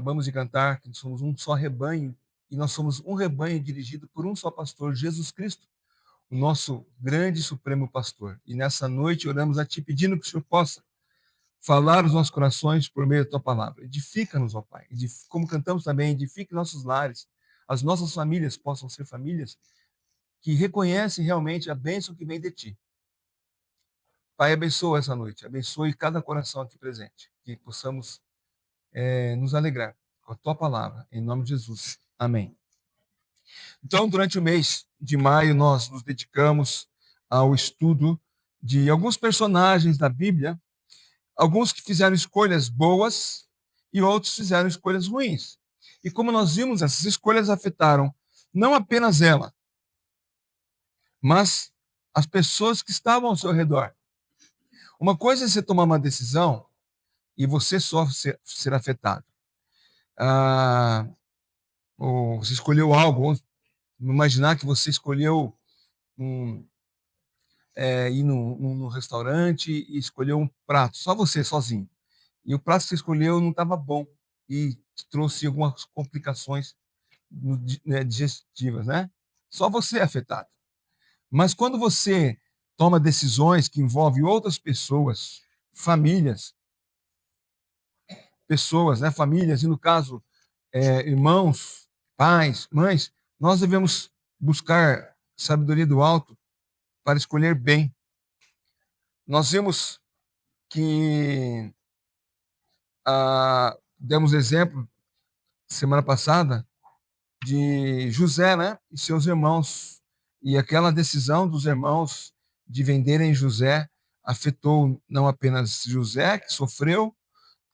acabamos de cantar que somos um só rebanho, e nós somos um rebanho dirigido por um só pastor, Jesus Cristo, o nosso grande e supremo pastor. E nessa noite oramos a Ti pedindo que o Senhor possa falar os nossos corações por meio da Tua palavra. Edifica-nos, ó Pai. Como cantamos também, edifique nossos lares. As nossas famílias possam ser famílias que reconhecem realmente a bênção que vem de Ti. Pai, abençoa essa noite. Abençoe cada coração aqui presente. Que possamos nos alegrar com a Tua palavra. Em nome de Jesus. Amém. Então, durante o mês de maio, nós nos dedicamos ao estudo de alguns personagens da Bíblia, alguns que fizeram escolhas boas e outros fizeram escolhas ruins. E como nós vimos, essas escolhas afetaram não apenas ela, mas as pessoas que estavam ao seu redor. Uma coisa é você tomar uma decisão e você só ser afetado. Ou você escolheu algo, vamos imaginar que você escolheu ir num restaurante e escolheu um prato, só você, sozinho. E o prato que você escolheu não estava bom e te trouxe algumas complicações digestivas, né? Só você é afetado. Mas quando você toma decisões que envolvem outras pessoas, famílias, né? Famílias, e no caso, irmãos, pais, mães, nós devemos buscar sabedoria do alto para escolher bem. Nós vimos que demos exemplo semana passada de José, né, e seus irmãos, e aquela decisão dos irmãos de venderem José afetou não apenas José, que sofreu,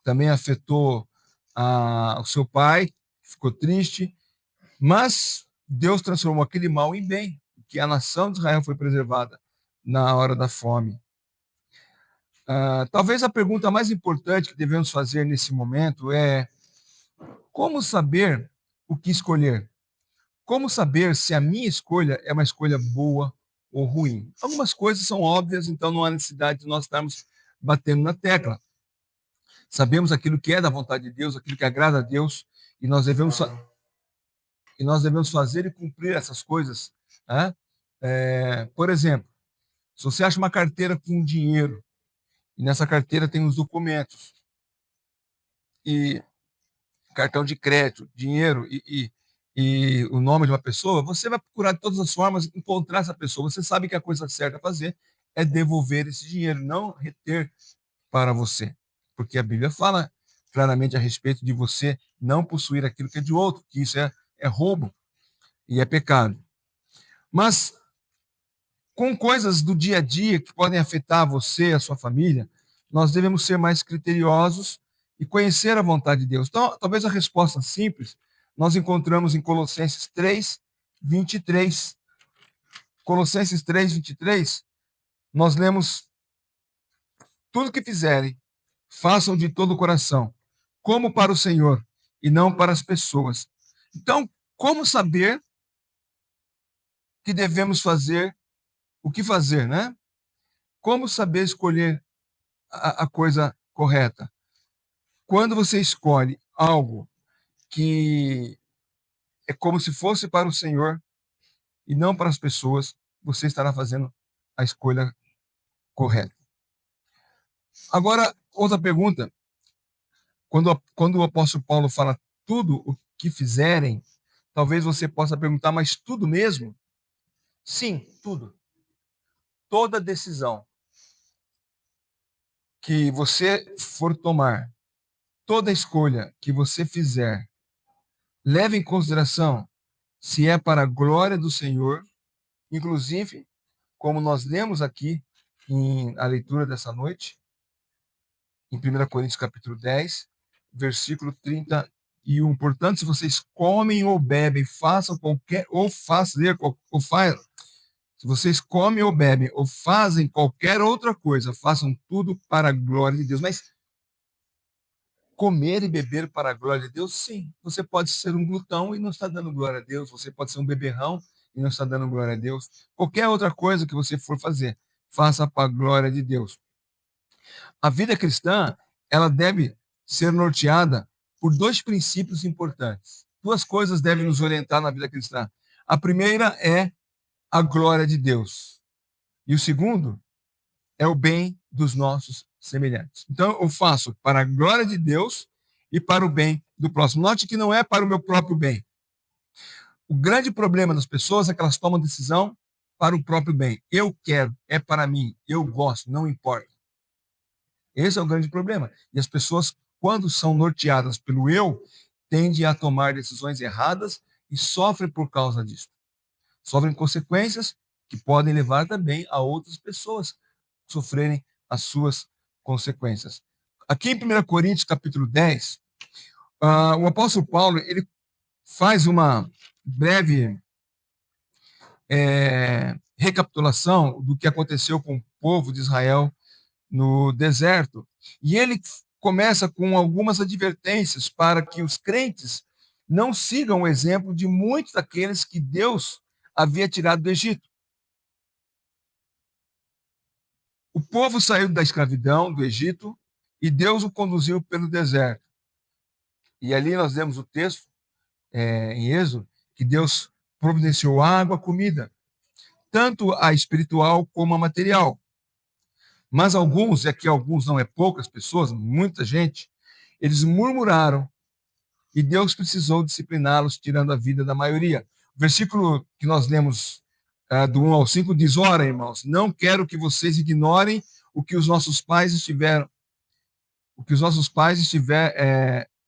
também afetou o seu pai, que ficou triste, mas Deus transformou aquele mal em bem, que a nação de Israel foi preservada na hora da fome. Talvez a pergunta mais importante que devemos fazer nesse momento é: como saber o que escolher? Como saber se a minha escolha é uma escolha boa ou ruim? Algumas coisas são óbvias, então não há necessidade de nós estarmos batendo na tecla. Sabemos aquilo que é da vontade de Deus, aquilo que agrada a Deus, e nós devemos fazer e cumprir essas coisas. Né? Por exemplo, se você acha uma carteira com dinheiro, e nessa carteira tem os documentos, e cartão de crédito, dinheiro e o nome de uma pessoa, você vai procurar de todas as formas encontrar essa pessoa. Você sabe que a coisa certa a fazer é devolver esse dinheiro, não reter para você. Porque a Bíblia fala claramente a respeito de você não possuir aquilo que é de outro, que isso é roubo e é pecado. Mas com coisas do dia a dia que podem afetar você, a sua família, nós devemos ser mais criteriosos e conhecer a vontade de Deus. Então, talvez a resposta simples nós encontramos em Colossenses 3, 23. Colossenses 3, 23, nós lemos: tudo que fizerem, façam de todo o coração, como para o Senhor e não para as pessoas. Então, como saber que devemos fazer, o que fazer, né? Como saber escolher a coisa correta? Quando você escolhe algo que é como se fosse para o Senhor e não para as pessoas, você estará fazendo a escolha correta. Agora, outra pergunta. Quando o apóstolo Paulo fala tudo o que fizerem, talvez você possa perguntar, mas tudo mesmo? Sim, tudo. Toda decisão que você for tomar, toda escolha que você fizer, leve em consideração se é para a glória do Senhor, inclusive, como nós lemos aqui a leitura dessa noite, em 1 Coríntios capítulo 10, versículo 31. Portanto, se vocês comem ou bebem, se vocês comem ou bebem ou fazem qualquer outra coisa, façam tudo para a glória de Deus. Mas comer e beber para a glória de Deus, sim. Você pode ser um glutão e não está dando glória a Deus. Você pode ser um beberrão e não está dando glória a Deus. Qualquer outra coisa que você for fazer, faça para a glória de Deus. A vida cristã, ela deve ser norteada por dois princípios importantes. Duas coisas devem nos orientar na vida cristã. A primeira é a glória de Deus. E o segundo é o bem dos nossos semelhantes. Então, eu faço para a glória de Deus e para o bem do próximo. Note que não é para o meu próprio bem. O grande problema das pessoas é que elas tomam decisão para o próprio bem. Eu quero, é para mim, eu gosto, não importa. Esse é o grande problema. E as pessoas, quando são norteadas pelo eu, tendem a tomar decisões erradas e sofrem por causa disso. Sofrem consequências que podem levar também a outras pessoas sofrerem as suas consequências. Aqui em 1 Coríntios, capítulo 10, o apóstolo Paulo ele faz uma breve recapitulação do que aconteceu com o povo de Israel no deserto. E ele começa com algumas advertências para que os crentes não sigam o exemplo de muitos daqueles que Deus havia tirado do Egito. O povo saiu da escravidão do Egito e Deus o conduziu pelo deserto. E ali nós vemos o texto, em Êxodo, que Deus providenciou água, comida, tanto a espiritual como a material. Mas alguns, e aqui alguns não é poucas pessoas, muita gente, eles murmuraram e Deus precisou discipliná-los, tirando a vida da maioria. O versículo que nós lemos do 1 ao 5 diz: ora, irmãos, não quero que vocês ignorem o que os nossos pais estiveram.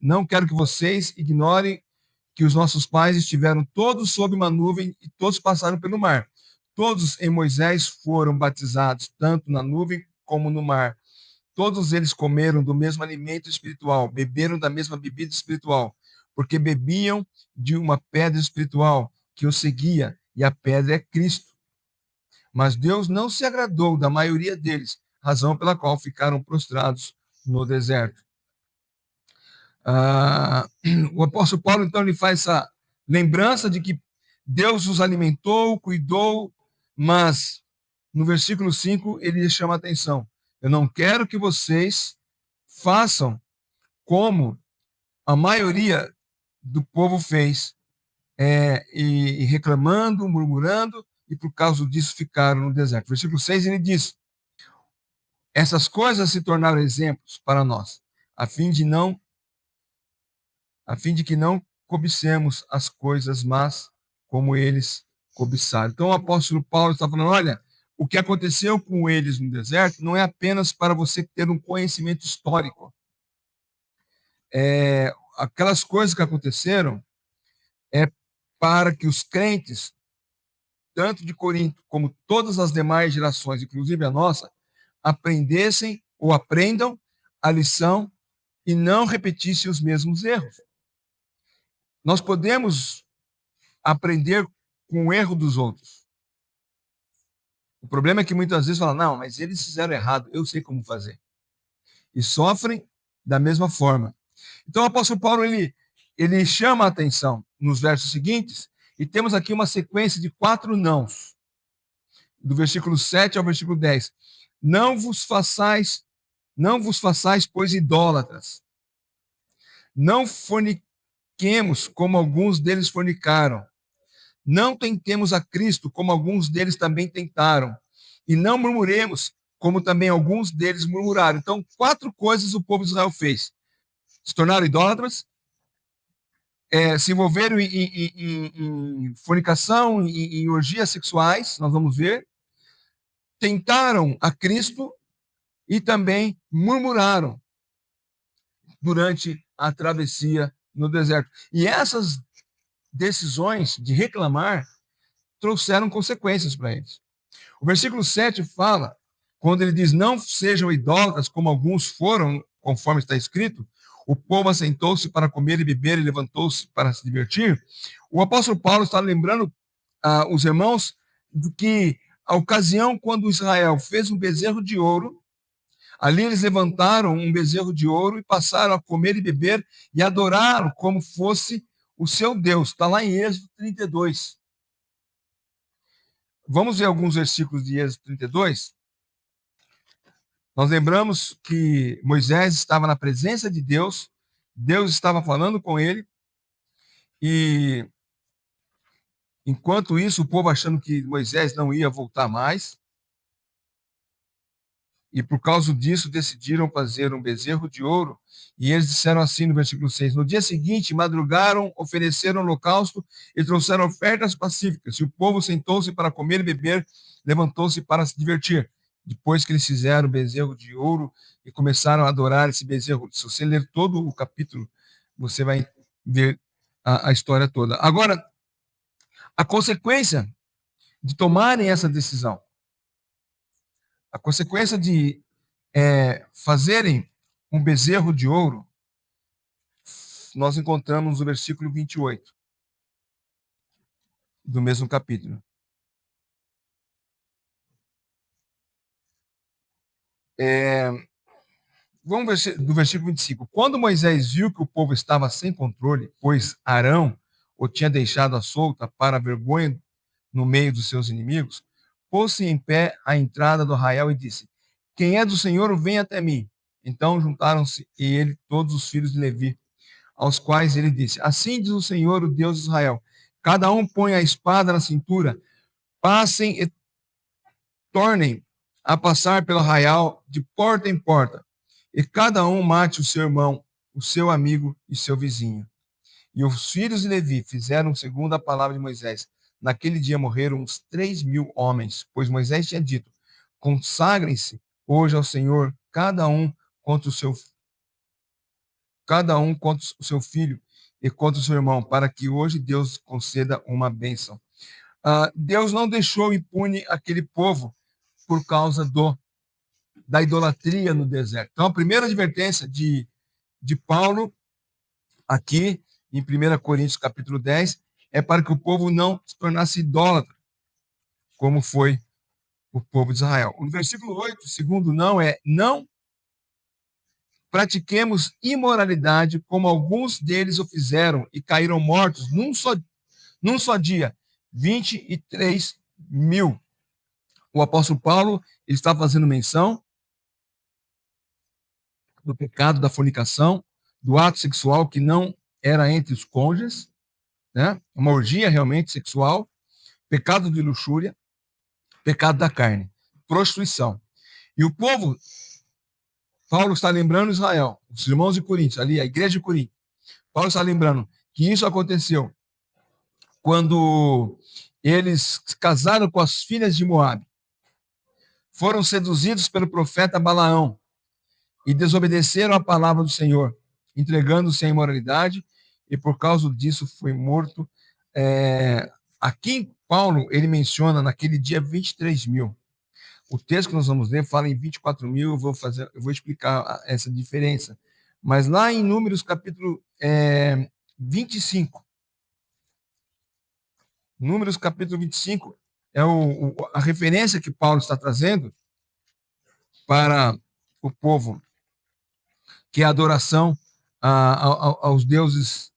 Não quero que vocês ignorem que os nossos pais estiveram todos sob uma nuvem e todos passaram pelo mar. Todos em Moisés foram batizados, tanto na nuvem como no mar. Todos eles comeram do mesmo alimento espiritual, beberam da mesma bebida espiritual, porque bebiam de uma pedra espiritual que os seguia, e a pedra é Cristo. Mas Deus não se agradou da maioria deles, razão pela qual ficaram prostrados no deserto. O apóstolo Paulo, então, ele faz essa lembrança de que Deus os alimentou, cuidou, mas no versículo 5 ele chama a atenção: eu não quero que vocês façam como a maioria do povo fez, e reclamando, murmurando, e por causa disso ficaram no deserto. Versículo 6 ele diz: essas coisas se tornaram exemplos para nós, a fim de que não cobicemos as coisas más como eles cobiçaram. Então o apóstolo Paulo está falando: olha, o que aconteceu com eles no deserto não é apenas para você ter um conhecimento histórico. Aquelas coisas que aconteceram é para que os crentes, tanto de Corinto como todas as demais gerações, inclusive a nossa, aprendessem ou aprendam a lição e não repetissem os mesmos erros. Nós podemos aprender com o erro dos outros. O problema é que muitas vezes falam: não, mas eles fizeram errado, eu sei como fazer. E sofrem da mesma forma. Então o apóstolo Paulo ele chama a atenção nos versos seguintes, e temos aqui uma sequência de 4 nãos, do versículo 7 ao versículo 10. Não vos façais, pois, idólatras. Não forniquemos, como alguns deles fornicaram. Não tentemos a Cristo, como alguns deles também tentaram. E não murmuremos, como também alguns deles murmuraram. Então, 4 coisas o povo de Israel fez: se tornaram idólatras, se envolveram em fornicação, em orgias sexuais, nós vamos ver, tentaram a Cristo e também murmuraram durante a travessia no deserto. E essas decisões de reclamar trouxeram consequências para eles. O versículo 7 fala, quando ele diz: não sejam idólatras como alguns foram, conforme está escrito, o povo assentou-se para comer e beber e levantou-se para se divertir. O apóstolo Paulo está lembrando os irmãos de que a ocasião quando Israel fez um bezerro de ouro, ali eles levantaram um bezerro de ouro e passaram a comer e beber e adoraram como fosse o seu Deus. Está lá em Êxodo 32. Vamos ver alguns versículos de Êxodo 32. Nós lembramos que Moisés estava na presença de Deus Deus estava falando com ele e, enquanto isso, o povo achando que Moisés não ia voltar mais, e por causa disso decidiram fazer um bezerro de ouro, e eles disseram assim no versículo 6: no dia seguinte, madrugaram, ofereceram holocausto e trouxeram ofertas pacíficas, e o povo sentou-se para comer e beber, levantou-se para se divertir. Depois que eles fizeram o bezerro de ouro e começaram a adorar esse bezerro, se você ler todo o capítulo, você vai ver a história toda. Agora, a consequência de tomarem essa decisão, a consequência de fazerem um bezerro de ouro, nós encontramos no versículo 28 do mesmo capítulo. Vamos do versículo 25. Quando Moisés viu que o povo estava sem controle, pois Arão o tinha deixado à solta para a vergonha no meio dos seus inimigos, pôs-se em pé à entrada do arraial e disse: quem é do Senhor, vem até mim. Então juntaram-se e ele todos os filhos de Levi, aos quais ele disse: assim diz o Senhor, o Deus de Israel: cada um põe a espada na cintura, passem e tornem a passar pelo arraial de porta em porta, e cada um mate o seu irmão, o seu amigo e seu vizinho. E os filhos de Levi fizeram segundo a palavra de Moisés. Naquele dia morreram uns 3.000 homens, pois Moisés tinha dito: consagrem-se hoje ao Senhor, cada um contra o seu filho e contra o seu irmão, para que hoje Deus conceda uma bênção. Deus não deixou impune aquele povo por causa da idolatria no deserto. Então, a primeira advertência de Paulo, aqui em 1 Coríntios capítulo 10, é para que o povo não se tornasse idólatra, como foi o povo de Israel. No versículo 8, o segundo não é: não pratiquemos imoralidade, como alguns deles o fizeram e caíram mortos num só dia, 23.000. O apóstolo Paulo está fazendo menção do pecado da fornicação, do ato sexual que não era entre os cônjuges, né? Uma orgia realmente sexual, pecado de luxúria, pecado da carne, prostituição. E o povo, Paulo está lembrando Israel, os irmãos de Corinto, ali a igreja de Corinto, Paulo está lembrando que isso aconteceu quando eles casaram com as filhas de Moabe, foram seduzidos pelo profeta Balaão e desobedeceram a palavra do Senhor, entregando-se à imoralidade, e por causa disso foi morto. Aqui Paulo, ele menciona naquele dia 23.000. O texto que nós vamos ler fala em 24.000, eu vou explicar essa diferença. Mas lá em Números capítulo 25, Números capítulo 25 é a referência que Paulo está trazendo para o povo, que é a adoração aos deuses.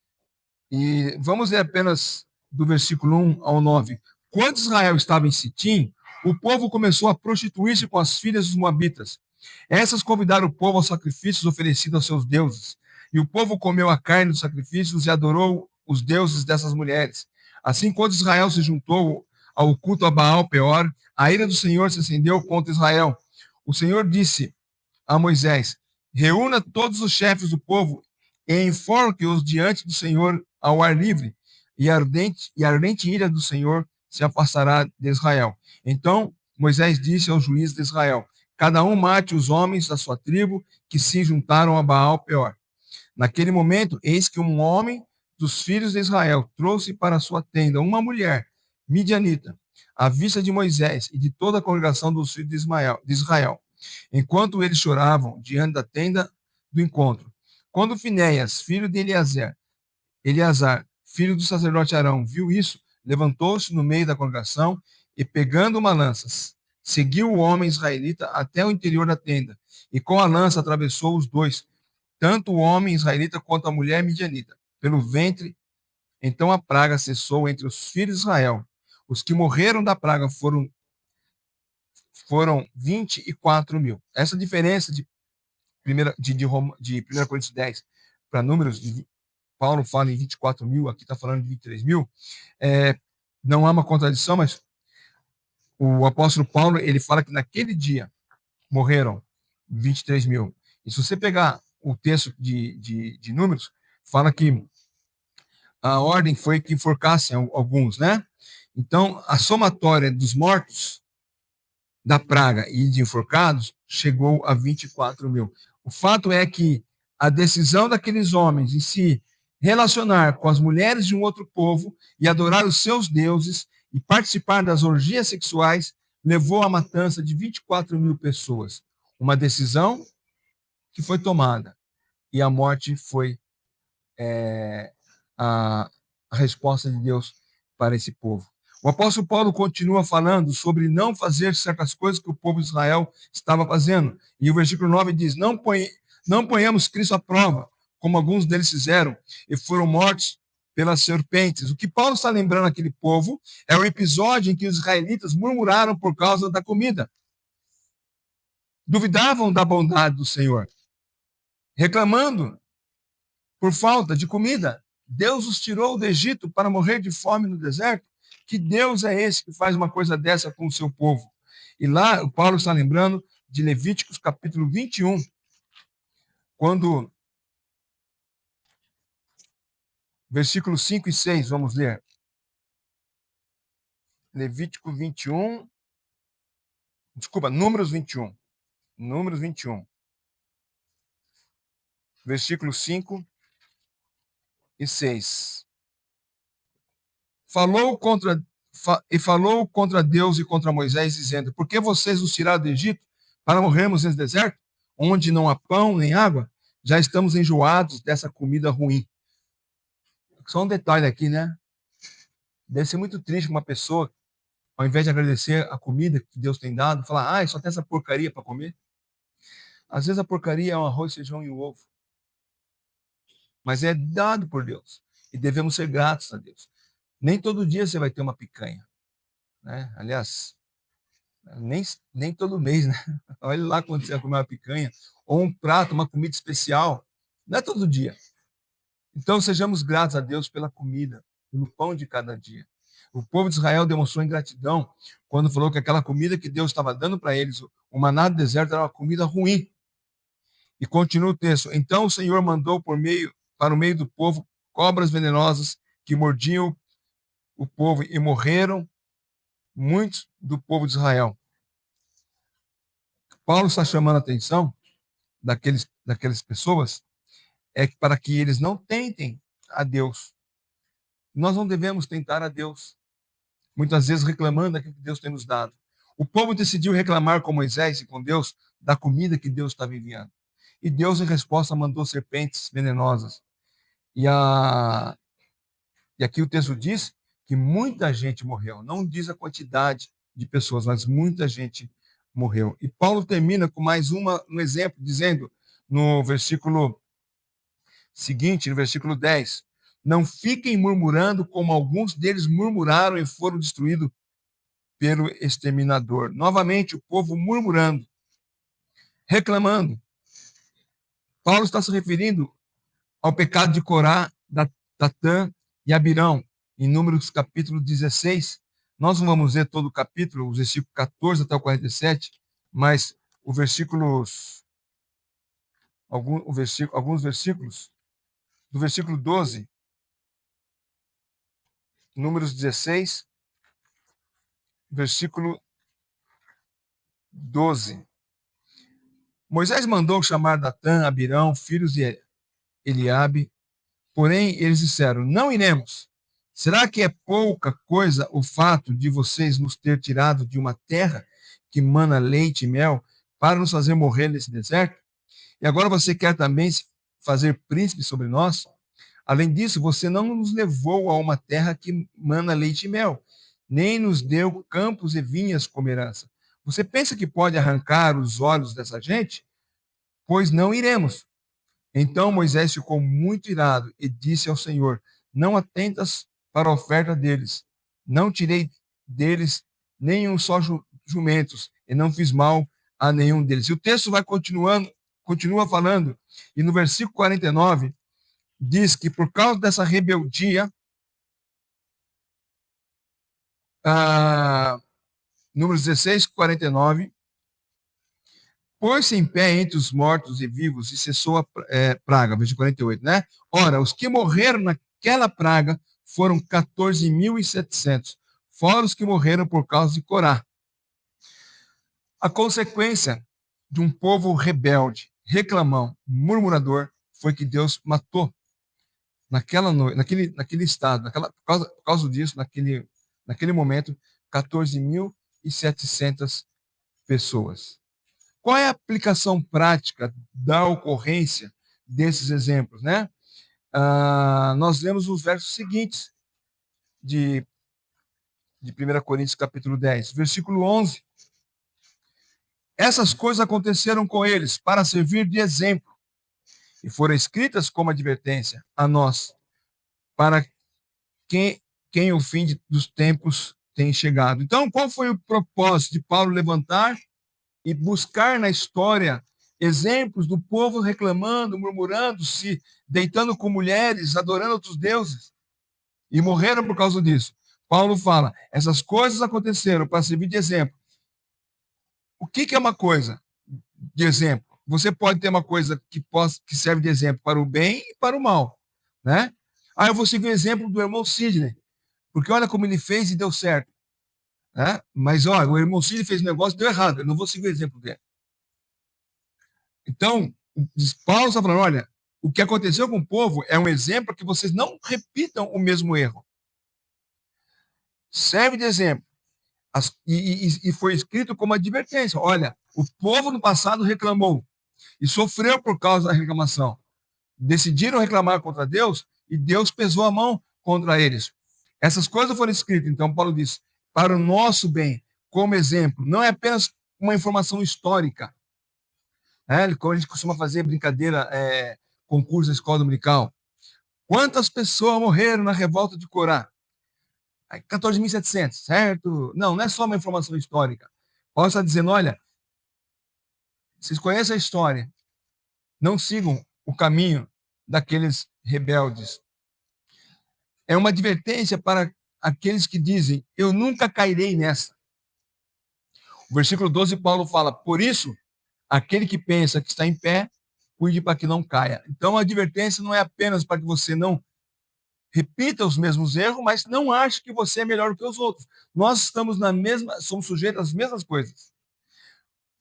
E vamos ler apenas do versículo 1 ao 9. Quando Israel estava em Sitim, o povo começou a prostituir-se com as filhas dos moabitas. Essas convidaram o povo aos sacrifícios oferecidos aos seus deuses. E o povo comeu a carne dos sacrifícios e adorou os deuses dessas mulheres. Assim, quando Israel se juntou ao culto a Baal Peor, a ira do Senhor se acendeu contra Israel. O Senhor disse a Moisés: reúna todos os chefes do povo e enforque-os diante do Senhor ao ar livre, e a ardente ira do Senhor se afastará de Israel. Então Moisés disse aos juízes de Israel: cada um mate os homens da sua tribo que se juntaram a Baal Peor. Naquele momento, eis que um homem dos filhos de Israel trouxe para sua tenda uma mulher midianita, à vista de Moisés e de toda a congregação dos filhos de Israel, enquanto eles choravam diante da tenda do encontro. Quando Finéias, filho de Eleazar, filho do sacerdote Arão, viu isso, levantou-se no meio da congregação e, pegando uma lança, seguiu o homem israelita até o interior da tenda, e com a lança atravessou os dois, tanto o homem israelita quanto a mulher midianita, pelo ventre. Então a praga cessou entre os filhos de Israel. Os que morreram da praga foram 24.000. Essa diferença de 1 Coríntios 10 para números, Paulo fala em 24 mil, aqui está falando de 23 mil, não há uma contradição, mas o apóstolo Paulo, ele fala que naquele dia morreram 23 mil. E se você pegar o texto de números, fala que a ordem foi que enforcassem alguns, né? Então, a somatória dos mortos da praga e de enforcados chegou a 24 mil. O fato é que a decisão daqueles homens em se relacionar com as mulheres de um outro povo e adorar os seus deuses e participar das orgias sexuais levou à matança de 24 mil pessoas. Uma decisão que foi tomada e a morte foi a resposta de Deus para esse povo. O apóstolo Paulo continua falando sobre não fazer certas coisas que o povo de Israel estava fazendo. E o versículo 9 diz: não ponhamos Cristo à prova, como alguns deles fizeram, e foram mortos pelas serpentes. O que Paulo está lembrando aquele povo é o episódio em que os israelitas murmuraram por causa da comida. Duvidavam da bondade do Senhor, reclamando por falta de comida. Deus os tirou do Egito para morrer de fome no deserto. Que Deus é esse que faz uma coisa dessa com o seu povo? E lá o Paulo está lembrando de Levíticos capítulo 21, quando versículos 5 e 6, vamos ler. Levítico 21, desculpa, Números 21. Números 21. Versículos 5 e 6. Falou contra Deus e contra Moisés, dizendo: por que vocês nos tiraram do Egito para morrermos nesse deserto, onde não há pão nem água? Já estamos enjoados dessa comida ruim. Só um detalhe aqui, né? Deve ser muito triste uma pessoa, ao invés de agradecer a comida que Deus tem dado, falar: só tem essa porcaria para comer. Às vezes a porcaria é um arroz, feijão e um ovo. Mas é dado por Deus. E devemos ser gratos a Deus. Nem todo dia você vai ter uma picanha, né? Aliás, nem todo mês, né? Olha lá quando você vai comer uma picanha, ou um prato, uma comida especial. Não é todo dia. Então, sejamos gratos a Deus pela comida, pelo pão de cada dia. O povo de Israel demonstrou ingratidão quando falou que aquela comida que Deus estava dando para eles, o maná do deserto, era uma comida ruim. E continua o texto: então o Senhor mandou para o meio do povo cobras venenosas que mordiam o povo e morreram muitos do povo de Israel. Paulo está chamando a atenção daquelas pessoas para que eles não tentem a Deus. Nós não devemos tentar a Deus, muitas vezes reclamando daquilo que Deus tem nos dado. O povo decidiu reclamar com Moisés e com Deus da comida que Deus estava enviando. E Deus, em resposta, mandou serpentes venenosas. E aqui o texto diz que muita gente morreu. Não diz a quantidade de pessoas, mas muita gente morreu. E Paulo termina com mais um exemplo, dizendo no versículo seguinte, no versículo 10, não fiquem murmurando como alguns deles murmuraram e foram destruídos pelo exterminador. Novamente, o povo murmurando, reclamando. Paulo está se referindo ao pecado de Corá, Datã e Abirão, em Números capítulo 16. Nós não vamos ver todo o capítulo, os versículos 14 até o 47, mas alguns versículos, do versículo 12, Números 16, versículo 12. Moisés mandou chamar Datã, Abirão, filhos de Eliabe, porém eles disseram: não iremos. Será que é pouca coisa o fato de vocês nos ter tirado de uma terra que mana leite e mel para nos fazer morrer nesse deserto? E agora você quer também se fazer príncipe sobre nós? Além disso, você não nos levou a uma terra que mana leite e mel, nem nos deu campos e vinhas como herança. Você pensa que pode arrancar os olhos dessa gente? Pois não iremos. Então Moisés ficou muito irado e disse ao Senhor: não atentas para a oferta deles. Não tirei deles nenhum só jumentos, e não fiz mal a nenhum deles. E o texto vai continua falando, e no versículo 49, diz que por causa dessa rebeldia, Números 16, 49, pôs-se em pé entre os mortos e vivos e cessou a praga, versículo 48, né? Ora, os que morreram naquela praga foram 14.700, fora os que morreram por causa de Corá. A consequência de um povo rebelde, reclamão, murmurador, foi que Deus matou naquela noite, naquele estado, por causa disso, naquele momento, 14.700 pessoas. Qual é a aplicação prática da ocorrência desses exemplos, né? Nós lemos os versos seguintes de 1 Coríntios capítulo 10, versículo 11. Essas coisas aconteceram com eles para servir de exemplo e foram escritas como advertência a nós, para quem o fim dos tempos tem chegado. Então, qual foi o propósito de Paulo levantar e buscar na história exemplos do povo reclamando, murmurando, se deitando com mulheres, adorando outros deuses, e morreram por causa disso? Paulo fala, essas coisas aconteceram para servir de exemplo. O que é uma coisa de exemplo? Você pode ter uma coisa que serve de exemplo para o bem e para o mal, né? Eu vou seguir o exemplo do irmão Sidney, porque olha como ele fez e deu certo. Né? Mas olha, o irmão Sidney fez um negócio e deu errado, eu não vou seguir o exemplo dele. Então, Paulo está falando, olha, o que aconteceu com o povo é um exemplo para que vocês não repitam o mesmo erro. Serve de exemplo. E foi escrito como advertência. Olha, o povo no passado reclamou e sofreu por causa da reclamação. Decidiram reclamar contra Deus e Deus pesou a mão contra eles. Essas coisas foram escritas, então Paulo diz, para o nosso bem, como exemplo. Não é apenas uma informação histórica. Como a gente costuma fazer brincadeira, concurso da escola dominical. Quantas pessoas morreram na revolta de Corá? 14.700, certo? Não é só uma informação histórica. Paulo está dizendo, olha, vocês conhecem a história, não sigam o caminho daqueles rebeldes. É uma advertência para aqueles que dizem, eu nunca cairei nessa. O versículo 12, Paulo fala, por isso, aquele que pensa que está em pé, cuide para que não caia. Então, a advertência não é apenas para que você não repita os mesmos erros, mas não ache que você é melhor que os outros. Nós estamos somos sujeitos às mesmas coisas.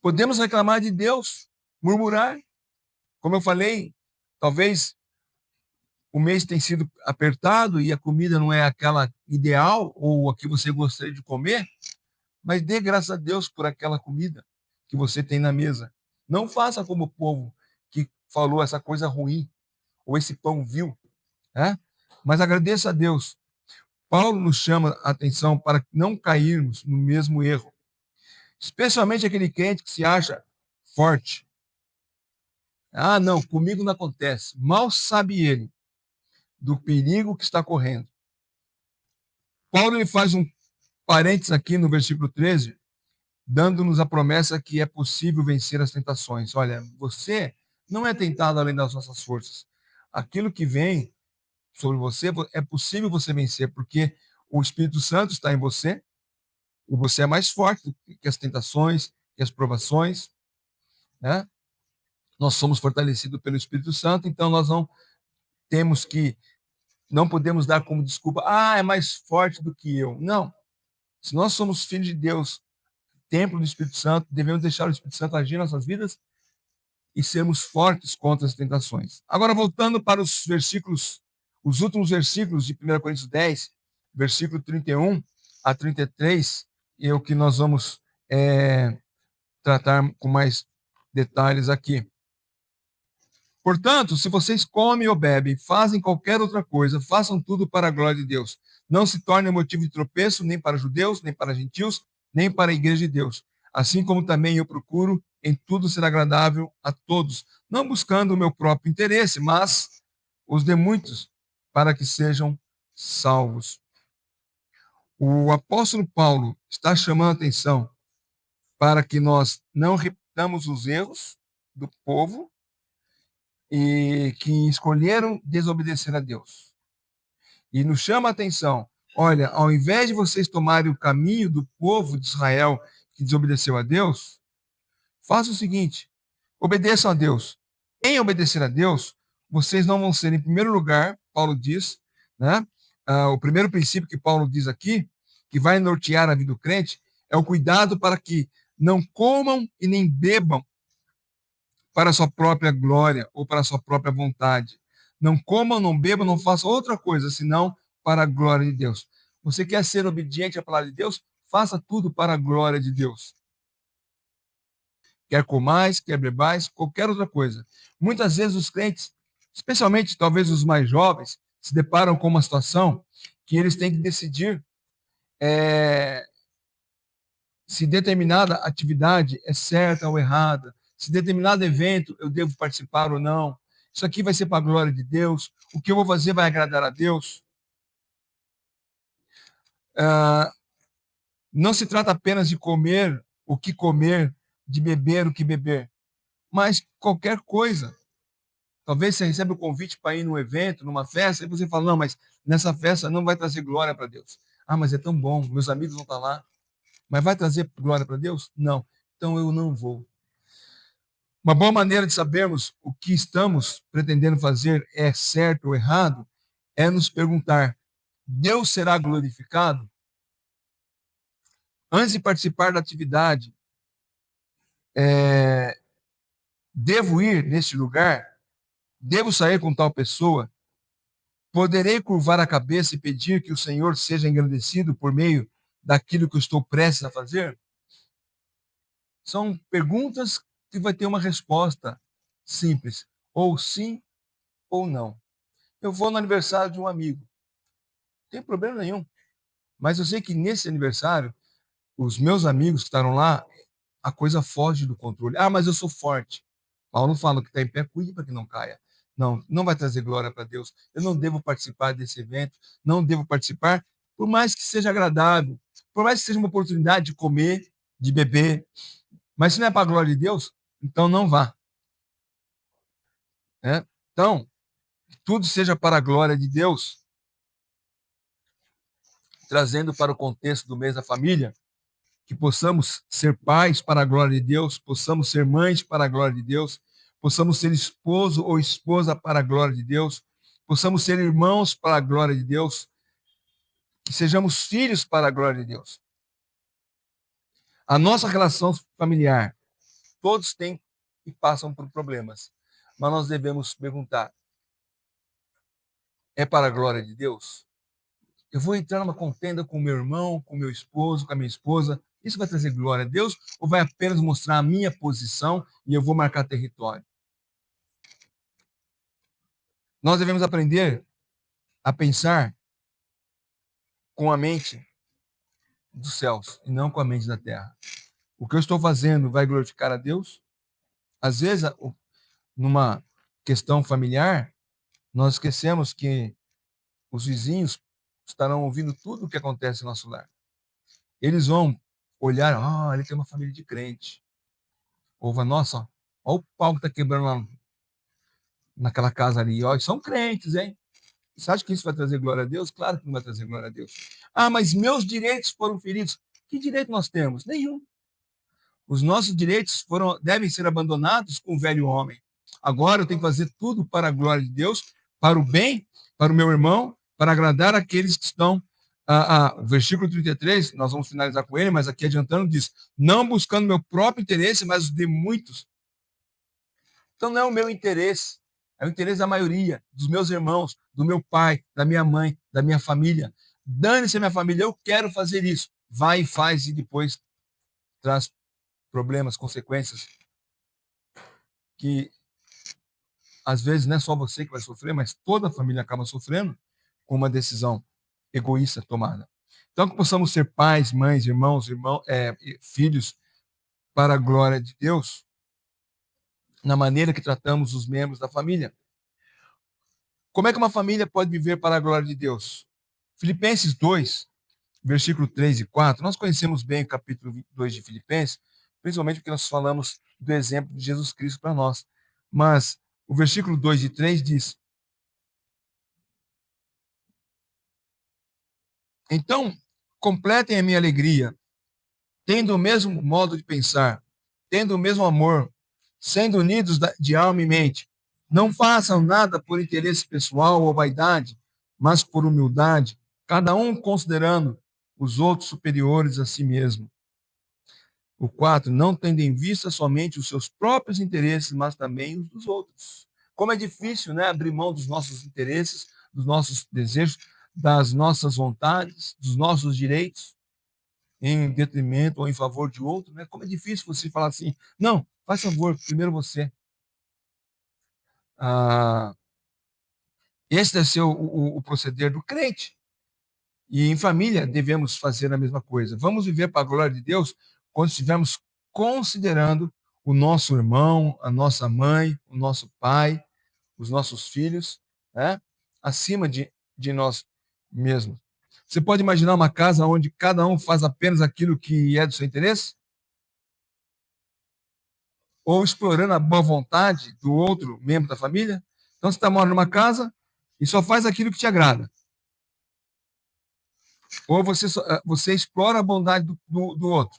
Podemos reclamar de Deus, murmurar. Como eu falei, talvez o mês tenha sido apertado e a comida não é aquela ideal ou a que você gostaria de comer, mas dê graças a Deus por aquela comida que você tem na mesa. Não faça como o povo que falou essa coisa ruim, ou esse pão vil, né? Mas agradeça a Deus. Paulo nos chama a atenção para não cairmos no mesmo erro, especialmente aquele crente que se acha forte. Não, comigo não acontece. Mal sabe ele do perigo que está correndo. Paulo ele faz um parênteses aqui no versículo 13, dando-nos a promessa que é possível vencer as tentações. Olha, você não é tentado além das nossas forças. Aquilo que vem sobre você é possível você vencer, porque o Espírito Santo está em você, e você é mais forte que as tentações, que as provações, né? Nós somos fortalecidos pelo Espírito Santo, então nós não podemos dar como desculpa, é mais forte do que eu. Não. Se nós somos filhos de Deus, templo do Espírito Santo, devemos deixar o Espírito Santo agir em nossas vidas e sermos fortes contra as tentações. Agora, voltando para os últimos versículos de 1 Coríntios 10, versículo 31 a 33, é o que nós vamos tratar com mais detalhes aqui. Portanto, se vocês comem ou bebem, fazem qualquer outra coisa, façam tudo para a glória de Deus. Não se torne motivo de tropeço nem para judeus, nem para gentios, nem para a igreja de Deus. Assim como também eu procuro em tudo ser agradável a todos, não buscando o meu próprio interesse, mas os de muitos, para que sejam salvos. O apóstolo Paulo está chamando a atenção para que nós não repitamos os erros do povo e que escolheram desobedecer a Deus. E nos chama a atenção, olha, ao invés de vocês tomarem o caminho do povo de Israel que desobedeceu a Deus, faça o seguinte, obedeçam a Deus. Em obedecer a Deus, vocês não vão ser, em primeiro lugar, Paulo diz, né? O primeiro princípio que Paulo diz aqui, que vai nortear a vida do crente, é o cuidado para que não comam e nem bebam para a sua própria glória ou para a sua própria vontade. Não comam, não bebam, não façam outra coisa, senão para a glória de Deus. Você quer ser obediente à palavra de Deus? Faça tudo para a glória de Deus. Quer comais, quer bebais, qualquer outra coisa. Muitas vezes os crentes, especialmente talvez os mais jovens, se deparam com uma situação que eles têm que decidir se determinada atividade é certa ou errada, se determinado evento eu devo participar ou não. Isso aqui vai ser para a glória de Deus. O que eu vou fazer vai agradar a Deus. Não se trata apenas de comer o que comer, de beber o que beber, mas qualquer coisa. Talvez você receba o convite para ir num evento, numa festa, e você fala, não, mas nessa festa não vai trazer glória para Deus. Ah, mas é tão bom, meus amigos vão estar lá. Mas vai trazer glória para Deus? Não. Então eu não vou. Uma boa maneira de sabermos o que estamos pretendendo fazer é certo ou errado é nos perguntar: Deus será glorificado? Antes de participar da atividade, devo ir neste lugar? Devo sair com tal pessoa? Poderei curvar a cabeça e pedir que o Senhor seja engrandecido por meio daquilo que eu estou prestes a fazer? São perguntas que vai ter uma resposta simples, ou sim ou não. Eu vou no aniversário de um amigo, não tem problema nenhum, mas eu sei que nesse aniversário, os meus amigos que estarão lá, a coisa foge do controle. Ah, mas eu sou forte. Paulo fala que está em pé, cuide para que não caia. Não, não vai trazer glória para Deus. Eu não devo participar desse evento, não devo participar, por mais que seja agradável, por mais que seja uma oportunidade de comer, de beber, mas se não é para a glória de Deus, então não vá. Né? Então, tudo seja para a glória de Deus, trazendo para o contexto do mês da família, que possamos ser pais para a glória de Deus, possamos ser mães para a glória de Deus, possamos ser esposo ou esposa para a glória de Deus, possamos ser irmãos para a glória de Deus, que sejamos filhos para a glória de Deus. A nossa relação familiar, todos têm e passam por problemas, mas nós devemos perguntar: é para a glória de Deus? Eu vou entrar numa contenda com o meu irmão, com o meu esposo, com a minha esposa. Isso vai trazer glória a Deus ou vai apenas mostrar a minha posição e eu vou marcar território? Nós devemos aprender a pensar com a mente dos céus e não com a mente da terra. O que eu estou fazendo vai glorificar a Deus? Às vezes, numa questão familiar, nós esquecemos que os vizinhos estarão ouvindo tudo o que acontece no nosso lar. Eles vão olhar, ele tem uma família de crente. Ou vai, nossa, olha o pau que está quebrando lá naquela casa ali. Ó, são crentes, hein? Você acha que isso vai trazer glória a Deus? Claro que não vai trazer glória a Deus. Ah, mas meus direitos foram feridos. Que direito nós temos? Nenhum. Os nossos direitos devem ser abandonados com o velho homem. Agora eu tenho que fazer tudo para a glória de Deus, para o bem, para o meu irmão, para agradar aqueles que estão. O versículo 33, nós vamos finalizar com ele, mas aqui adiantando, diz: não buscando meu próprio interesse, mas o de muitos. Então não é o meu interesse, é o interesse da maioria, dos meus irmãos, do meu pai, da minha mãe, da minha família. Dane-se a minha família, eu quero fazer isso. Vai e faz e depois traz problemas, consequências que às vezes não é só você que vai sofrer, mas toda a família acaba sofrendo com uma decisão egoísta tomada. Então, que possamos ser pais, mães, irmãos, filhos para a glória de Deus, na maneira que tratamos os membros da família. Como é que uma família pode viver para a glória de Deus? Filipenses 2, versículo 3 e 4, nós conhecemos bem o capítulo 2 de Filipenses, principalmente porque nós falamos do exemplo de Jesus Cristo para nós. Mas O versículo 2 e 3 diz: então, completem a minha alegria, tendo o mesmo modo de pensar, tendo o mesmo amor, sendo unidos de alma e mente. Não façam nada por interesse pessoal ou vaidade, mas por humildade, cada um considerando os outros superiores a si mesmo. O 4, não tendo em vista somente os seus próprios interesses, mas também os dos outros. Como é difícil, né, abrir mão dos nossos interesses, dos nossos desejos, das nossas vontades, dos nossos direitos, em detrimento ou em favor de outro, né? Como é difícil você falar assim, não, faz favor, primeiro você. Ah, esse deve ser o proceder do crente. E em família devemos fazer a mesma coisa. Vamos viver para a glória de Deus quando estivermos considerando o nosso irmão, a nossa mãe, o nosso pai, os nossos filhos, né? Acima de nós mesmos. Você pode imaginar uma casa onde cada um faz apenas aquilo que é do seu interesse? Ou explorando a boa vontade do outro membro da família? Então você está morando numa casa e só faz aquilo que te agrada. Ou você explora a bondade do outro.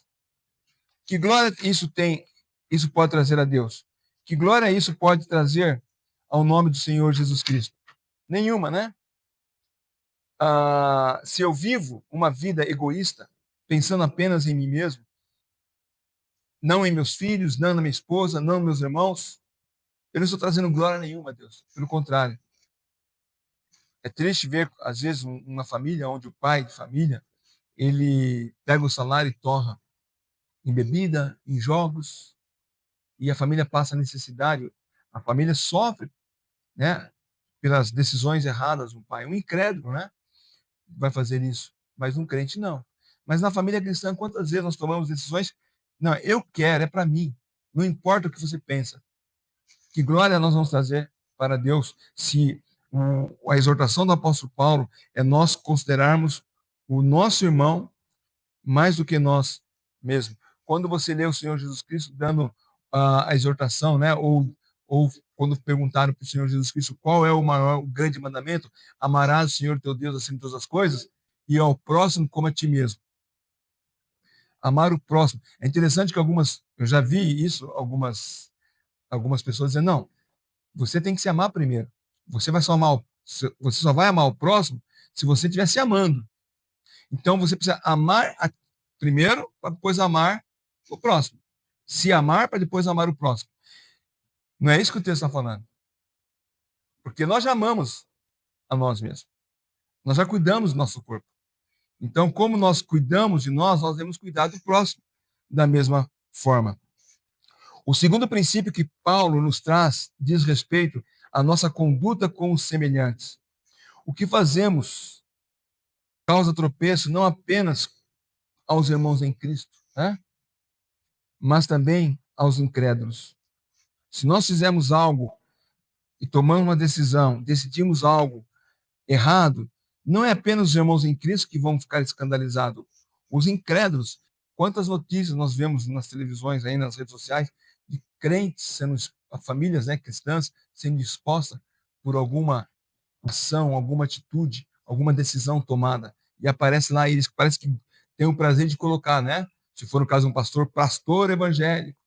Que glória isso tem, isso pode trazer a Deus? Que glória isso pode trazer ao nome do Senhor Jesus Cristo? Nenhuma, né? Se eu vivo uma vida egoísta, pensando apenas em mim mesmo, não em meus filhos, não na minha esposa, não nos meus irmãos, eu não estou trazendo glória nenhuma a Deus. Pelo contrário. É triste ver, às vezes, uma família onde o pai de família, ele pega o salário e torra em bebida, em jogos, e a família passa necessidade, a família sofre, né, pelas decisões erradas do pai. Um incrédulo, né, vai fazer isso, mas um crente não. Mas na família cristã, quantas vezes nós tomamos decisões? Não, eu quero, é para mim. Não importa o que você pensa. Que glória nós vamos trazer para Deus se a exortação do apóstolo Paulo é nós considerarmos o nosso irmão mais do que nós mesmos. Quando você lê o Senhor Jesus Cristo dando a exortação, né, ou quando perguntaram para o Senhor Jesus Cristo qual é o maior, o grande mandamento, amarás o Senhor teu Deus acima de todas as coisas e ao próximo como a ti mesmo. Amar o próximo. É interessante que eu já vi isso, algumas pessoas dizendo, não, você tem que se amar primeiro. Você só vai amar o próximo se você estiver se amando. Então você precisa amar primeiro para depois amar o próximo. Se amar para depois amar o próximo. Não é isso que o texto está falando. Porque nós já amamos a nós mesmos. Nós já cuidamos do nosso corpo. Então, como nós cuidamos de nós devemos cuidar do próximo da mesma forma. O segundo princípio que Paulo nos traz diz respeito à nossa conduta com os semelhantes. O que fazemos causa tropeço não apenas aos irmãos em Cristo, né? Mas também aos incrédulos. Se nós fizermos algo e tomamos uma decisão, decidimos algo errado, não é apenas os irmãos em Cristo que vão ficar escandalizados, os incrédulos. Quantas notícias nós vemos nas televisões, aí nas redes sociais, de crentes sendo, famílias, né, cristãs sendo expostas por alguma ação, alguma atitude, alguma decisão tomada. E aparece lá, eles parece que têm o prazer de colocar, né? Se for no caso um pastor evangélico,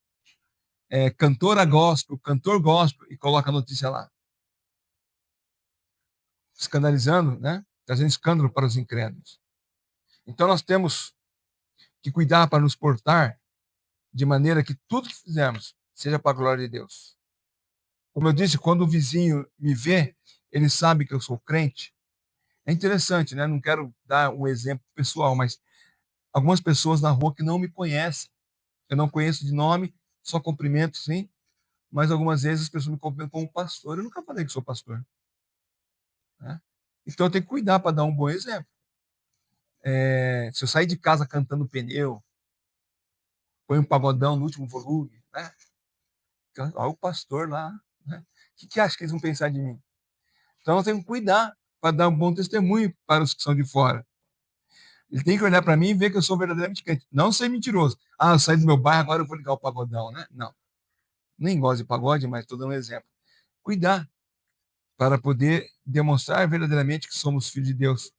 cantor gospel, e coloca a notícia lá. Escandalizando, né? Trazendo escândalo para os incrédulos. Então nós temos que cuidar para nos portar de maneira que tudo que fizermos seja para a glória de Deus. Como eu disse, quando o vizinho me vê, ele sabe que eu sou crente. É interessante, né? Não quero dar um exemplo pessoal, mas algumas pessoas na rua que não me conhecem, eu não conheço de nome, só cumprimento, sim, mas algumas vezes as pessoas me cumprimentam como pastor. Eu nunca falei que sou pastor, né? Então eu tenho que cuidar para dar um bom exemplo. Se eu sair de casa cantando pneu, põe um pagodão no último volume, né? Olha o pastor lá, né? O que acha que eles vão pensar de mim? Então eu tenho que cuidar para dar um bom testemunho para os que são de fora. Ele tem que olhar para mim e ver que eu sou verdadeiramente crente. Não ser mentiroso. Eu saí do meu bairro, agora eu vou ligar o pagodão, né? Não. Nem gosto de pagode, mas estou dando um exemplo. cuidar para poder demonstrar verdadeiramente que somos filhos de Deus.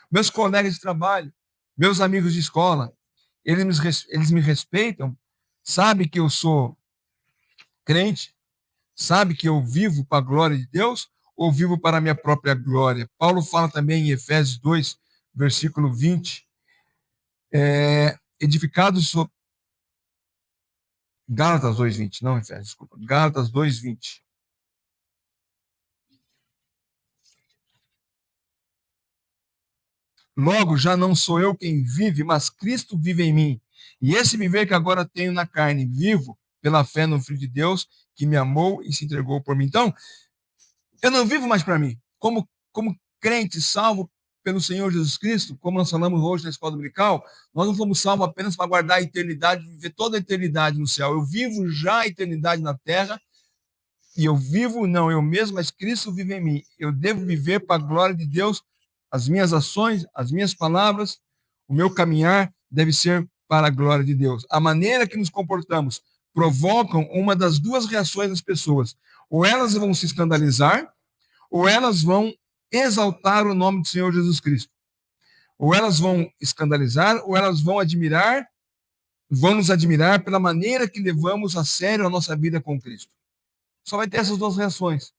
Meus colegas de trabalho, meus amigos de escola, eles me respeitam, sabem que eu sou crente, sabem que eu vivo para a glória de Deus ou vivo para a minha própria glória. Paulo fala também em Efésios 2, versículo 20, edificados sobre... Gálatas 2:20, não Efésios, desculpa. Gálatas 2:20. Logo, já não sou eu quem vive, mas Cristo vive em mim. E esse viver que agora tenho na carne, vivo pela fé no Filho de Deus, que me amou e se entregou por mim. Então, eu não vivo mais para mim. Como crente salvo pelo Senhor Jesus Cristo, como nós falamos hoje na escola dominical, nós não fomos salvos apenas para guardar a eternidade, viver toda a eternidade no céu. Eu vivo já a eternidade na terra, e eu vivo, não eu mesmo, mas Cristo vive em mim. Eu devo viver para a glória de Deus. As minhas ações, as minhas palavras, o meu caminhar deve ser para a glória de Deus. A maneira que nos comportamos provocam uma das duas reações das pessoas. Ou elas vão se escandalizar, ou elas vão exaltar o nome do Senhor Jesus Cristo. Ou elas vão escandalizar, ou elas vão nos admirar pela maneira que levamos a sério a nossa vida com Cristo. Só vai ter essas duas reações.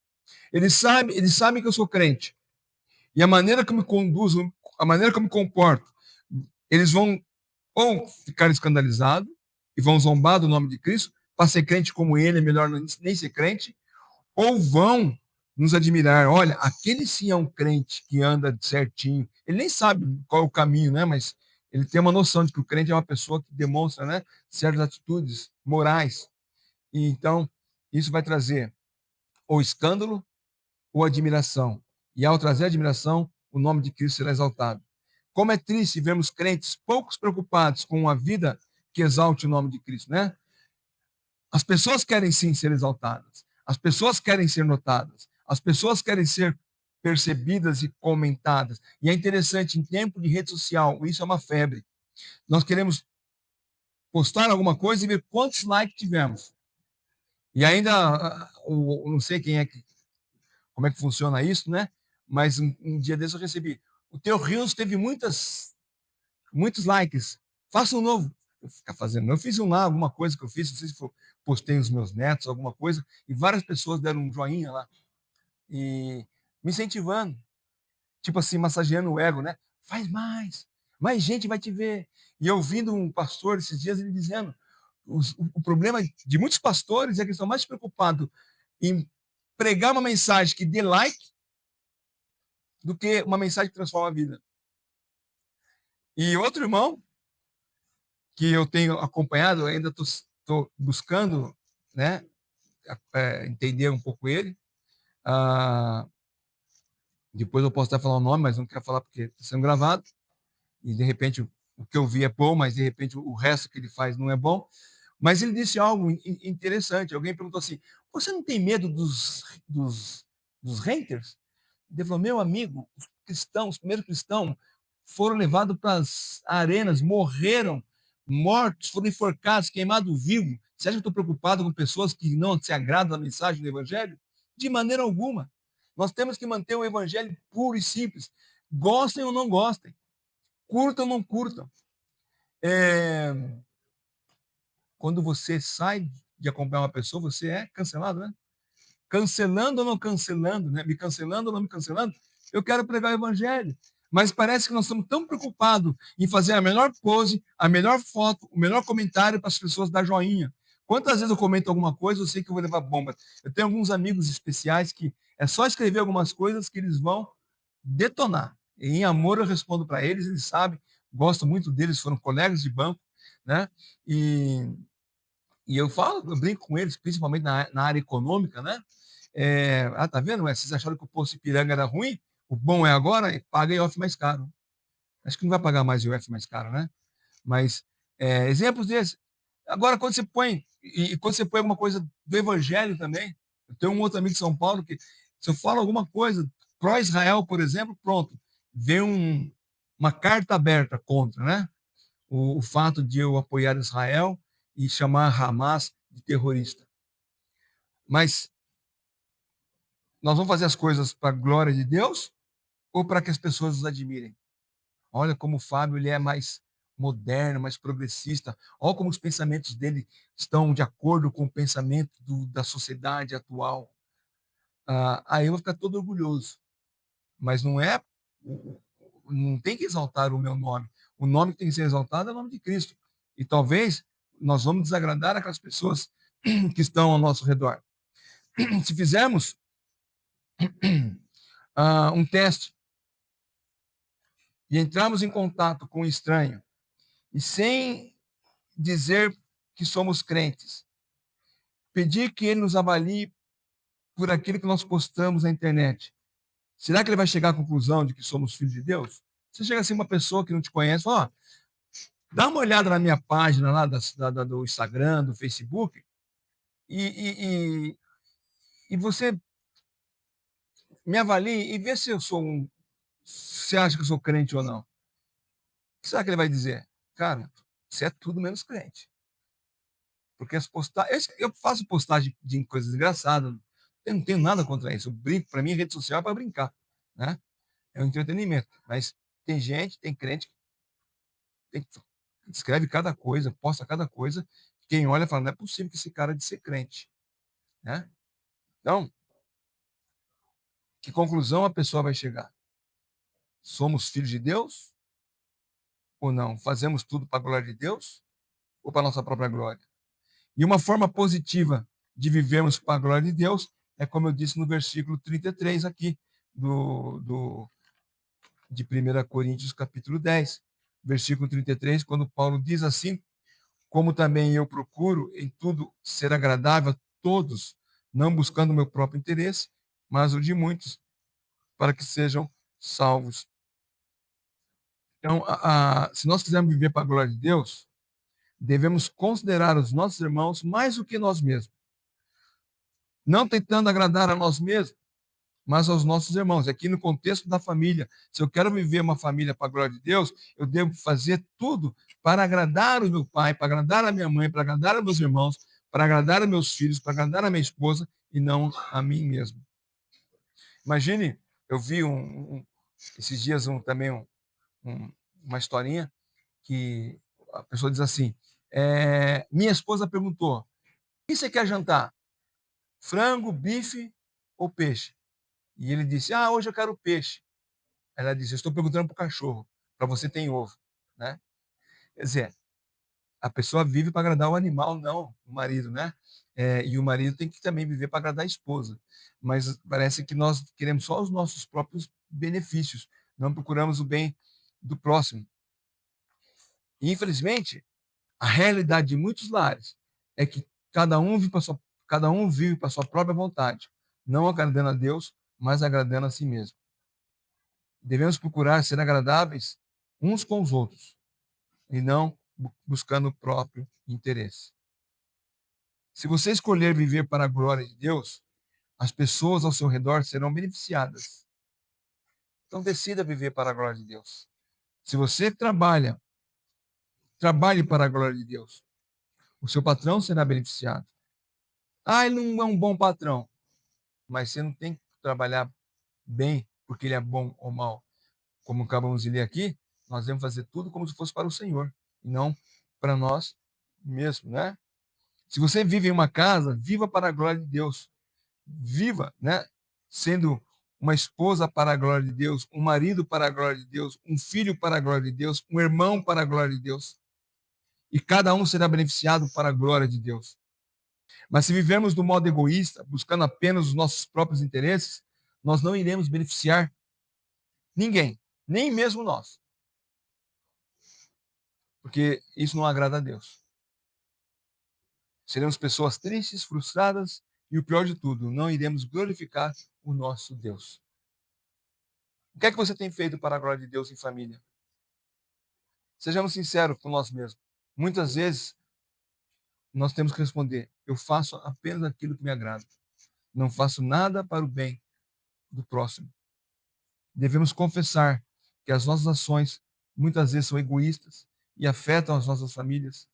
Eles sabem que eu sou crente. E a maneira que eu me conduzo, a maneira que eu me comporto, eles vão ou ficar escandalizados e vão zombar do nome de Cristo, para ser crente como ele, é melhor nem ser crente, ou vão nos admirar. Olha, aquele sim é um crente que anda certinho. Ele nem sabe qual é o caminho, né? Mas ele tem uma noção de que o crente é uma pessoa que demonstra, né, certas atitudes morais. E então, isso vai trazer ou escândalo ou admiração. E ao trazer admiração, o nome de Cristo será exaltado. Como é triste vermos crentes poucos preocupados com uma vida que exalte o nome de Cristo, né? As pessoas querem sim ser exaltadas. As pessoas querem ser notadas. As pessoas querem ser percebidas e comentadas. E é interessante, em tempo de rede social, isso é uma febre. Nós queremos postar alguma coisa e ver quantos likes tivemos. E ainda, não sei como é que funciona isso, né? Mas um dia desse eu recebi. O teu Reels teve muitos likes. Faça um novo. Eu ficar fazendo. Eu fiz um lá, alguma coisa que eu fiz, não sei se postei os meus netos, alguma coisa, e várias pessoas deram um joinha lá. E me incentivando. Tipo assim, massageando o ego, né? Faz mais gente vai te ver. E eu ouvindo um pastor esses dias, ele dizendo, o problema de muitos pastores é que eles estão mais preocupados em pregar uma mensagem que dê like do que uma mensagem que transforma a vida. E outro irmão, que eu tenho acompanhado, ainda estou buscando, né, entender um pouco ele. Depois eu posso até falar o nome, mas não quero falar porque está sendo gravado. E, de repente, o que eu vi é bom, mas, de repente, o resto que ele faz não é bom. Mas ele disse algo interessante. Alguém perguntou assim, você não tem medo dos haters? Ele falou, meu amigo, os primeiros cristãos foram levados para as arenas, morreram, mortos, foram enforcados, queimados vivos. Você acha que eu estou preocupado com pessoas que não se agradam da mensagem do Evangelho? De maneira alguma. Nós temos que manter o Evangelho puro e simples. Gostem ou não gostem. Curtam ou não curtam. Quando você sai de acompanhar uma pessoa, você é cancelado, né? Cancelando ou não cancelando, né? Me cancelando ou não me cancelando, eu quero pregar o evangelho. Mas parece que nós estamos tão preocupados em fazer a melhor pose, a melhor foto, o melhor comentário para as pessoas dar joinha. Quantas vezes eu comento alguma coisa, eu sei que eu vou levar bomba. Eu tenho alguns amigos especiais que é só escrever algumas coisas que eles vão detonar. E em amor eu respondo para eles sabem, gosto muito deles, foram colegas de banco, né? E eu brinco com eles, principalmente na área econômica, né? Tá vendo? Vocês acharam que o Poço Ipiranga era ruim? O bom é agora, paga IOF mais caro. Acho que não vai pagar mais IOF mais caro, né? Mas exemplos desses. Agora, quando você põe alguma coisa do Evangelho também, eu tenho um outro amigo de São Paulo que, se eu falo alguma coisa pró-Israel, por exemplo, pronto, vem uma carta aberta contra, né? O fato de eu apoiar Israel e chamar Hamas de terrorista. Mas Nós vamos fazer as coisas para a glória de Deus ou para que as pessoas nos admirem? Olha como o Fábio ele é mais moderno, mais progressista. Olha como os pensamentos dele estão de acordo com o pensamento da sociedade atual. Aí eu vou ficar todo orgulhoso. Mas não tem que exaltar o meu nome. O nome que tem que ser exaltado é o nome de Cristo. E talvez nós vamos desagradar aquelas pessoas que estão ao nosso redor. Se fizermos um teste e entrarmos em contato com um estranho e sem dizer que somos crentes, pedir que ele nos avalie por aquilo que nós postamos na internet, será que ele vai chegar à conclusão de que somos filhos de Deus? Você chega assim, uma pessoa que não te conhece, ó, dá uma olhada na minha página lá do Instagram, do Facebook, e, e, e você me avalie e vê se eu sou você acha que eu sou crente ou não. O que será que ele vai dizer? Cara, você é tudo menos crente. Porque as postagens. Eu faço postagem de coisas engraçadas. Eu não tenho nada contra isso. Eu brinco, para mim, rede social é para brincar. Né? É um entretenimento. Mas tem gente, tem crente que escreve cada coisa, posta cada coisa. Quem olha fala, não é possível que esse cara é de ser crente. Né? Então, que conclusão a pessoa vai chegar? Somos filhos de Deus ou não? Fazemos tudo para a glória de Deus ou para a nossa própria glória? E uma forma positiva de vivermos para a glória de Deus é como eu disse no versículo 33 aqui de 1 Coríntios capítulo 10, versículo 33, quando Paulo diz assim, como também eu procuro em tudo ser agradável a todos, não buscando o meu próprio interesse, mas o de muitos, para que sejam salvos. Então, se nós quisermos viver para a glória de Deus, devemos considerar os nossos irmãos mais do que nós mesmos. Não tentando agradar a nós mesmos, mas aos nossos irmãos. Aqui no contexto da família, se eu quero viver uma família para a glória de Deus, eu devo fazer tudo para agradar o meu pai, para agradar a minha mãe, para agradar os meus irmãos, para agradar os meus filhos, para agradar a minha esposa e não a mim mesmo. Imagine, eu vi esses dias também uma historinha que a pessoa diz assim, minha esposa perguntou, o que você quer jantar? Frango, bife ou peixe? E ele disse, hoje eu quero peixe. Ela disse, eu estou perguntando para o cachorro, para você tem ovo. Né? Quer dizer, a pessoa vive para agradar o animal, não o marido, né? E o marido tem que também viver para agradar a esposa. Mas parece que nós queremos só os nossos próprios benefícios, não procuramos o bem do próximo. E, infelizmente, a realidade de muitos lares é que cada um vive para sua própria vontade, não agradando a Deus, mas agradando a si mesmo. Devemos procurar ser agradáveis uns com os outros e não buscando o próprio interesse. Se você escolher viver para a glória de Deus, as pessoas ao seu redor serão beneficiadas. Então decida viver para a glória de Deus. Se você trabalhe para a glória de Deus. O seu patrão será beneficiado. Ele não é um bom patrão, mas você não tem que trabalhar bem porque ele é bom ou mal. Como acabamos de ler aqui, nós devemos fazer tudo como se fosse para o Senhor, e não para nós mesmos, né? Se você vive em uma casa, viva para a glória de Deus. Viva, né? Sendo uma esposa para a glória de Deus, um marido para a glória de Deus, um filho para a glória de Deus, um irmão para a glória de Deus. E cada um será beneficiado para a glória de Deus. Mas se vivermos do modo egoísta, buscando apenas os nossos próprios interesses, nós não iremos beneficiar ninguém, nem mesmo nós. Porque isso não agrada a Deus. Seremos pessoas tristes, frustradas e, o pior de tudo, não iremos glorificar o nosso Deus. O que é que você tem feito para a glória de Deus em família? Sejamos sinceros com nós mesmos. Muitas vezes nós temos que responder: eu faço apenas aquilo que me agrada. Não faço nada para o bem do próximo. Devemos confessar que as nossas ações muitas vezes são egoístas e afetam as nossas famílias.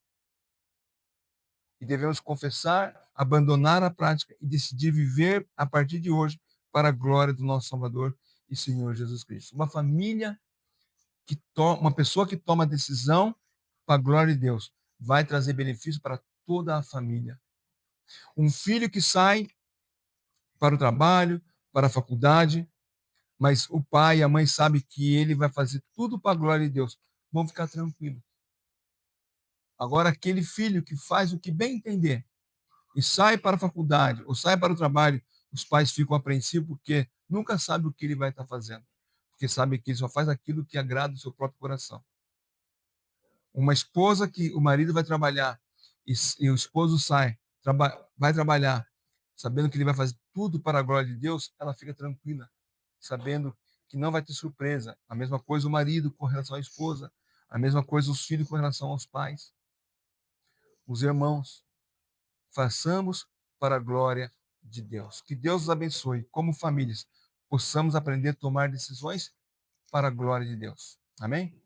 E devemos confessar, abandonar a prática e decidir viver a partir de hoje para a glória do nosso Salvador e Senhor Jesus Cristo. Uma família uma pessoa que toma decisão para a glória de Deus vai trazer benefício para toda a família. Um filho que sai para o trabalho, para a faculdade, mas o pai e a mãe sabem que ele vai fazer tudo para a glória de Deus, vão ficar tranquilos. Agora, aquele filho que faz o que bem entender e sai para a faculdade ou sai para o trabalho, os pais ficam apreensivos porque nunca sabem o que ele vai estar fazendo, porque sabe que ele só faz aquilo que agrada o seu próprio coração. Uma esposa que o marido vai trabalhar e o esposo vai trabalhar, sabendo que ele vai fazer tudo para a glória de Deus, ela fica tranquila, sabendo que não vai ter surpresa. A mesma coisa o marido com relação à esposa, a mesma coisa os filhos com relação aos pais. Os irmãos, façamos para a glória de Deus. Que Deus os abençoe, como famílias, possamos aprender a tomar decisões para a glória de Deus. Amém?